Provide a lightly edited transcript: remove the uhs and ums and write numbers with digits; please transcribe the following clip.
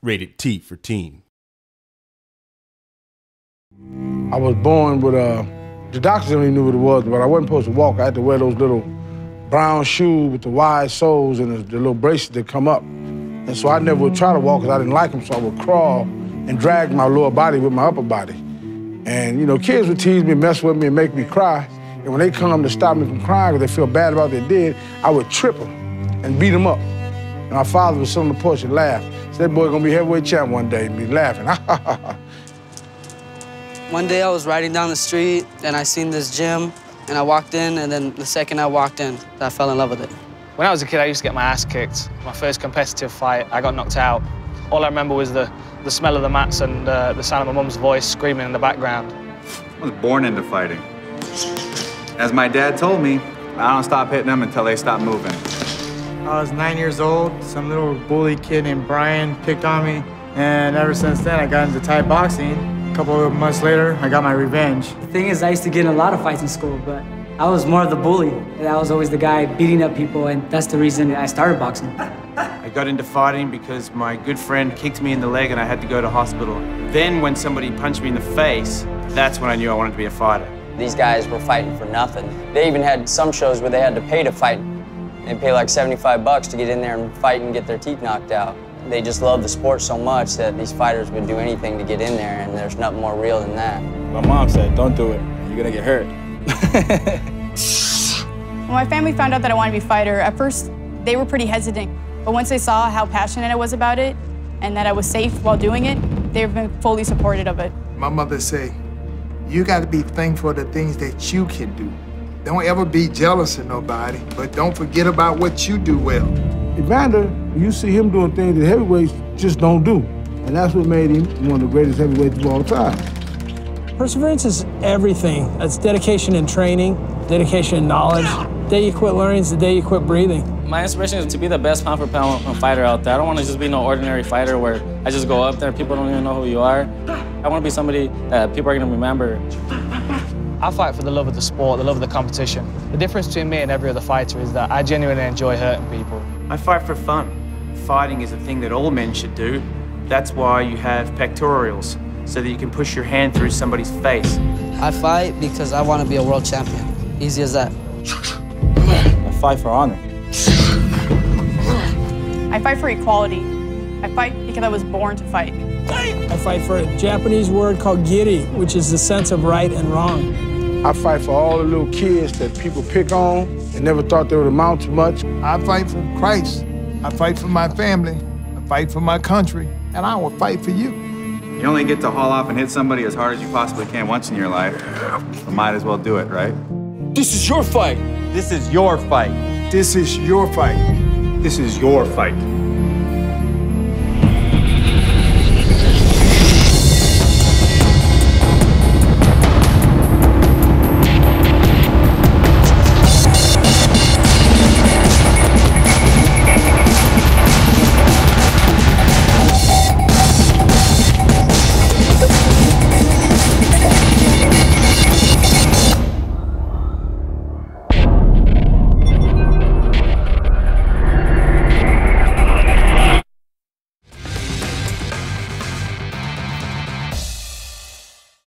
Rated T for teen. I was born with the doctors only knew what it was, but I wasn't supposed to walk. I had to wear those little brown shoes with the wide soles and the little braces that come up. And so I never would try to walk because I didn't like them, so I would crawl and drag my lower body with my upper body. And, you know, kids would tease me, mess with me, and make me cry. And when they come to stop me from crying because they feel bad about what they did, I would trip them and beat them up. And my father would sit on the porch and laugh. Said, that boy gonna be heavyweight champ one day, and be laughing. One day I was riding down the street and I seen this gym and I walked in, and then the second I walked in, I fell in love with it. When I was a kid, I used to get my ass kicked. My first competitive fight, I got knocked out. All I remember was the smell of the mats and the sound of my mum's voice screaming in the background. I was born into fighting. As my dad told me, I don't stop hitting them until they stop moving. I was 9 years old. Some little bully kid named Brian picked on me, and ever since then, I got into Thai boxing. A couple of months later, I got my revenge. The thing is, I used to get in a lot of fights in school, but I was more of the bully. And I was always the guy beating up people, and that's the reason I started boxing. I got into fighting because my good friend kicked me in the leg and I had to go to hospital. Then when somebody punched me in the face, that's when I knew I wanted to be a fighter. These guys were fighting for nothing. They even had some shows where they had to pay to fight. They'd pay like 75 bucks to get in there and fight and get their teeth knocked out. They just loved the sport so much that these fighters would do anything to get in there, and there's nothing more real than that. My mom said, don't do it, you're gonna get hurt. When my family found out that I wanted to be a fighter, at first they were pretty hesitant. But once they saw how passionate I was about it and that I was safe while doing it, they've been fully supportive of it. My mother say, you got to be thankful for the things that you can do. Don't ever be jealous of nobody, but don't forget about what you do well. Evander, you see him doing things that heavyweights just don't do. And that's what made him one of the greatest heavyweights of all time. Perseverance is everything. It's dedication and training, dedication and knowledge. The day you quit learning is the day you quit breathing. My inspiration is to be the best pound-for-pound fighter out there. I don't want to just be no ordinary fighter where I just go up there and people don't even know who you are. I want to be somebody that people are going to remember. I fight for the love of the sport, the love of the competition. The difference between me and every other fighter is that I genuinely enjoy hurting people. I fight for fun. Fighting is a thing that all men should do. That's why you have pectorials, so that you can push your hand through somebody's face. I fight because I want to be a world champion. Easy as that. I fight for honor. I fight for equality. I fight because I was born to fight. I fight for a Japanese word called giri, which is the sense of right and wrong. I fight for all the little kids that people pick on and never thought they would amount to much. I fight for Christ. I fight for my family. I fight for my country. And I will fight for you. You only get to haul off and hit somebody as hard as you possibly can once in your life. So might as well do it, right? This is your fight. This is your fight. This is your fight. This is your fight.